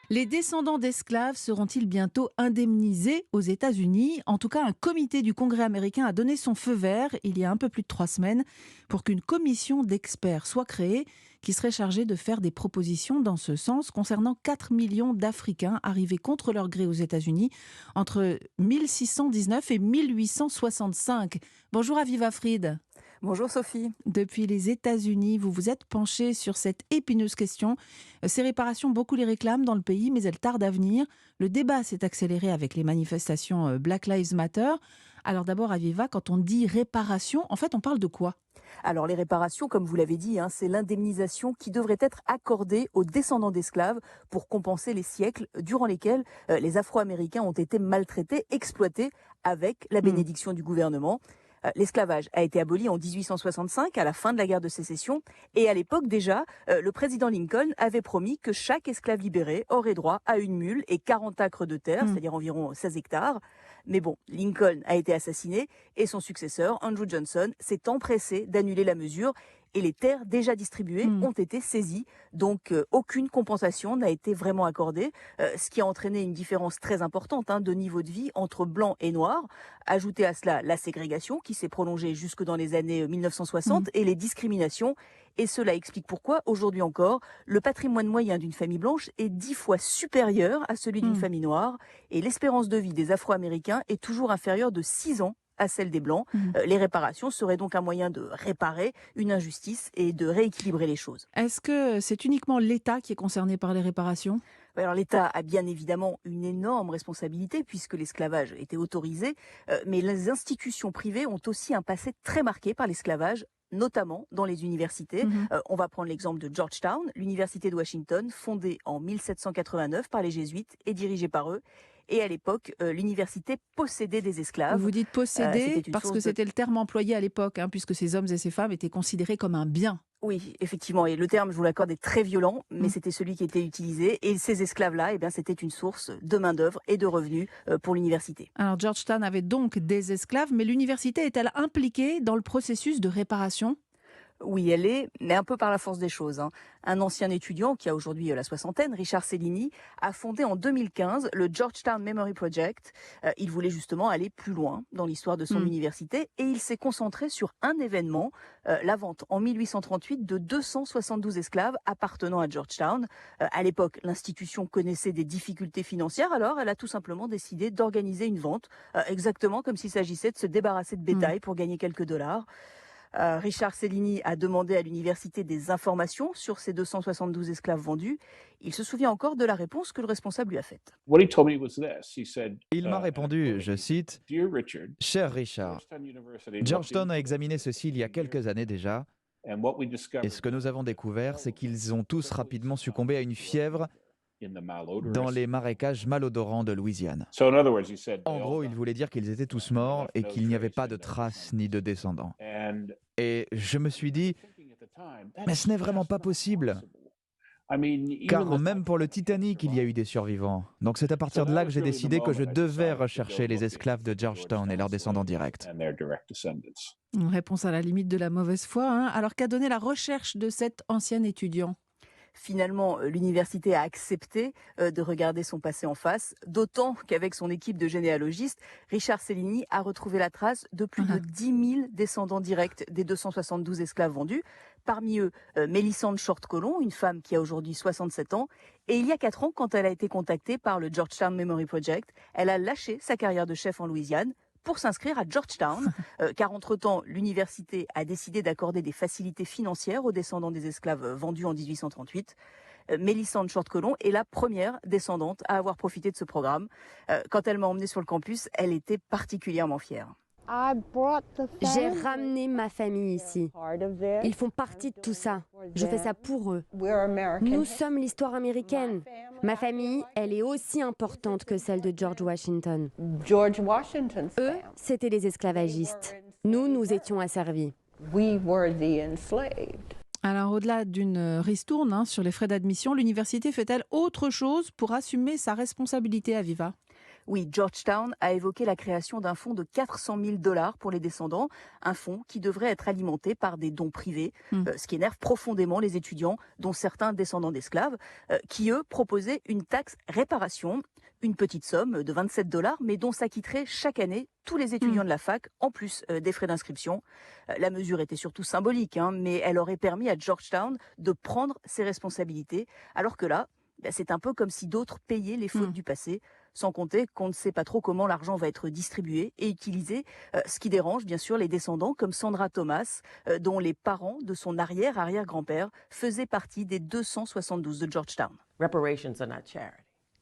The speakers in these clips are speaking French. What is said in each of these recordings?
Les descendants d'esclaves seront-ils bientôt indemnisés aux États-Unis? En tout cas, un comité du Congrès américain a donné son feu vert il y a un peu plus de 3 semaines pour qu'une commission d'experts soit créée qui serait chargée de faire des propositions dans ce sens concernant 4 millions d'Africains arrivés contre leur gré aux États-Unis entre 1619 et 1865. Bonjour Aviva Fried. Bonjour Sophie. Depuis les États-Unis, vous vous êtes penché sur cette épineuse question. Ces réparations, beaucoup les réclament dans le pays, mais elles tardent à venir. Le débat s'est accéléré avec les manifestations Black Lives Matter. Alors d'abord, Aviva, quand on dit réparation, en fait, on parle de quoi? Alors les réparations, comme vous l'avez dit, c'est l'indemnisation qui devrait être accordée aux descendants d'esclaves pour compenser les siècles durant lesquels les Afro-Américains ont été maltraités, exploités avec la Hmm. bénédiction du gouvernement. L'esclavage a été aboli en 1865 à la fin de la guerre de sécession et à l'époque déjà, le président Lincoln avait promis que chaque esclave libéré aurait droit à une mule et 40 acres de terre, Hmm. c'est-à-dire environ 16 hectares. Mais bon, Lincoln a été assassiné et son successeur, Andrew Johnson, s'est empressé d'annuler la mesure et les terres déjà distribuées Hmm. ont été saisies. Donc aucune compensation n'a été vraiment accordée, ce qui a entraîné une différence très importante de niveau de vie entre blancs et noirs. Ajoutez à cela la ségrégation qui s'est prolongée jusque dans les années Hmm. 1960 et les discriminations. Et cela explique pourquoi, aujourd'hui encore, le patrimoine moyen d'une famille blanche est 10 fois supérieur à celui d'une Hmm. famille noire. Et l'espérance de vie des Afro-Américains est toujours inférieure de 6 ans à celle des Blancs. Hmm. Les réparations seraient donc un moyen de réparer une injustice et de rééquilibrer les choses. Est-ce que c'est uniquement l'État qui est concerné par les réparations? Ouais, alors l'État a bien évidemment une énorme responsabilité puisque l'esclavage était autorisé, mais les institutions privées ont aussi un passé très marqué par l'esclavage, notamment dans les universités. Mhm. On va prendre l'exemple de Georgetown, l'université de Washington, fondée en 1789 par les jésuites et dirigée par eux. Et à l'époque, l'université possédait des esclaves. Vous dites C'était posséder une parce source que de c'était le terme employé à l'époque, hein, puisque ces hommes et ces femmes étaient considérés comme un bien. Oui, effectivement, et le terme, je vous l'accorde, est très violent, mais Mm. c'était celui qui était utilisé. Et ces esclaves-là, eh bien, c'était une source de main-d'œuvre et de revenus pour l'université. Alors Georgetown avait donc des esclaves, mais l'université est-elle impliquée dans le processus de réparation? Oui, elle est, mais un peu par la force des choses. Un ancien étudiant, qui a aujourd'hui la soixantaine, Richard Cellini, a fondé en 2015 le Georgetown Memory Project. Il voulait justement aller plus loin dans l'histoire de son Mm. université et il s'est concentré sur un événement, la vente en 1838 de 272 esclaves appartenant à Georgetown. À l'époque, l'institution connaissait des difficultés financières, alors elle a tout simplement décidé d'organiser une vente, exactement comme s'il s'agissait de se débarrasser de Mm. bétail pour gagner quelques dollars. Richard Cellini a demandé à l'université des informations sur ces 272 esclaves vendus. Il se souvient encore de la réponse que le responsable lui a faite. Il m'a répondu, je cite, Cher Richard, Georgetown a examiné ceci il y a quelques années déjà, et ce que nous avons découvert, c'est qu'ils ont tous rapidement succombé à une fièvre dans les marécages malodorants de Louisiane. En gros, il voulait dire qu'ils étaient tous morts et qu'il n'y avait pas de traces ni de descendants. Et je me suis dit, mais ce n'est vraiment pas possible, car même pour le Titanic, il y a eu des survivants. Donc c'est à partir de là que j'ai décidé que je devais rechercher les esclaves de Georgetown et leurs descendants directs. Une réponse à la limite de la mauvaise foi, hein. Alors qu'a donné la recherche de cet ancien étudiant? Finalement, l'université a accepté de regarder son passé en face, d'autant qu'avec son équipe de généalogistes, Richard Cellini a retrouvé la trace de plus de 10 000 descendants directs des 272 esclaves vendus. Parmi eux, Mélissande Short-Colon, une femme qui a aujourd'hui 67 ans. Et il y a 4 ans, quand elle a été contactée par le Georgetown Memory Project, elle a lâché sa carrière de chef en Louisiane pour s'inscrire à Georgetown, car entre-temps, l'université a décidé d'accorder des facilités financières aux descendants des esclaves vendus en 1838. Mélissande Short-Colon est la première descendante à avoir profité de ce programme. Quand elle m'a emmenée sur le campus, elle était particulièrement fière. J'ai ramené ma famille ici. Ils font partie de tout ça. Je fais ça pour eux. Nous sommes l'histoire américaine. Ma famille, elle est aussi importante que celle de George Washington. Eux, c'étaient des esclavagistes. Nous, nous étions asservis. Alors au-delà d'une ristourne, sur les frais d'admission, l'université fait-elle autre chose pour assumer sa responsabilité à Viva? Oui, Georgetown a évoqué la création d'un fonds de 400 000 $ pour les descendants, un fonds qui devrait être alimenté par des dons privés, ce qui énerve profondément les étudiants, dont certains descendants d'esclaves, qui eux proposaient une taxe réparation, une petite somme de 27 $, mais dont s'acquitteraient chaque année tous les étudiants de la fac, en plus des frais d'inscription. La mesure était surtout symbolique, mais elle aurait permis à Georgetown de prendre ses responsabilités, alors que là, c'est un peu comme si d'autres payaient les fautes du passé, sans compter qu'on ne sait pas trop comment l'argent va être distribué et utilisé, ce qui dérange bien sûr les descendants comme Sandra Thomas, dont les parents de son arrière-arrière-grand-père faisaient partie des 272 de Georgetown.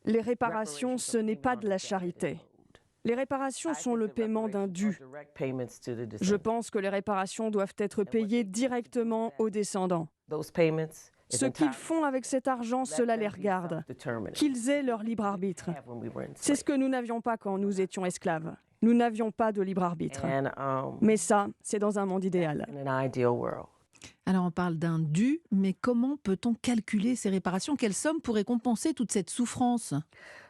Les réparations, ce n'est pas de la charité. Les réparations sont le paiement d'un dû. Je pense que les réparations doivent être payées directement aux descendants. Ce qu'ils font avec cet argent, cela les regarde. Qu'ils aient leur libre arbitre. C'est ce que nous n'avions pas quand nous étions esclaves. Nous n'avions pas de libre arbitre. Mais ça, c'est dans un monde idéal. Alors on parle d'un dû, mais comment peut-on calculer ces réparations? Quelle somme pourrait compenser toute cette souffrance?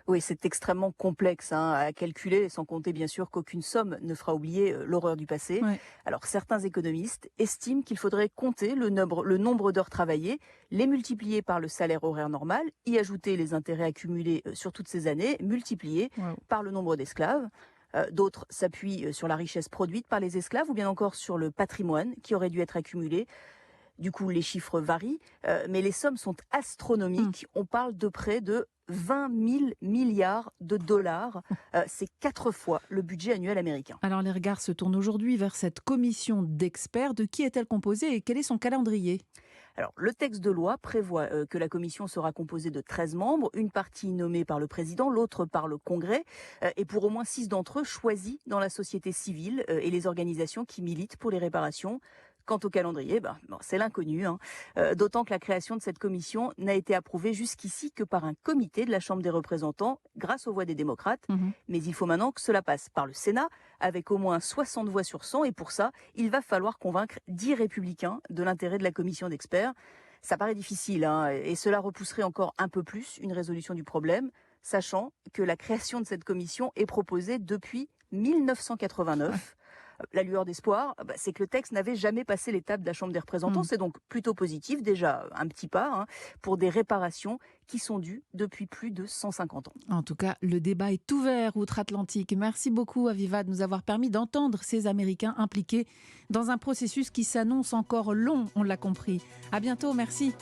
Oui, c'est extrêmement complexe à calculer, sans compter bien sûr qu'aucune somme ne fera oublier l'horreur du passé. Ouais. Alors certains économistes estiment qu'il faudrait compter le nombre d'heures travaillées, les multiplier par le salaire horaire normal, y ajouter les intérêts accumulés sur toutes ces années, multipliés par le nombre d'esclaves. D'autres s'appuient sur la richesse produite par les esclaves ou bien encore sur le patrimoine qui aurait dû être accumulé. Du coup, les chiffres varient, mais les sommes sont astronomiques. On parle de près de 20 000 milliards de dollars. C'est 4 fois le budget annuel américain. Alors les regards se tournent aujourd'hui vers cette commission d'experts. De qui est-elle composée et quel est son calendrier? Alors, le texte de loi prévoit que la commission sera composée de 13 membres, une partie nommée par le président, l'autre par le Congrès, et pour au moins 6 d'entre eux choisis dans la société civile et les organisations qui militent pour les réparations. Quant au calendrier, c'est l'inconnu, d'autant que la création de cette commission n'a été approuvée jusqu'ici que par un comité de la Chambre des représentants grâce aux voix des démocrates. Mais il faut maintenant que cela passe par le Sénat avec au moins 60 voix sur 100 et pour ça, il va falloir convaincre 10 républicains de l'intérêt de la commission d'experts. Ça paraît difficile et cela repousserait encore un peu plus une résolution du problème, sachant que la création de cette commission est proposée depuis 1989. La lueur d'espoir, c'est que le texte n'avait jamais passé l'étape de la Chambre des représentants. C'est donc plutôt positif, déjà un petit pas, pour des réparations qui sont dues depuis plus de 150 ans. En tout cas, le débat est ouvert outre-Atlantique. Merci beaucoup, Aviva, de nous avoir permis d'entendre ces Américains impliqués dans un processus qui s'annonce encore long, on l'a compris. À bientôt, merci.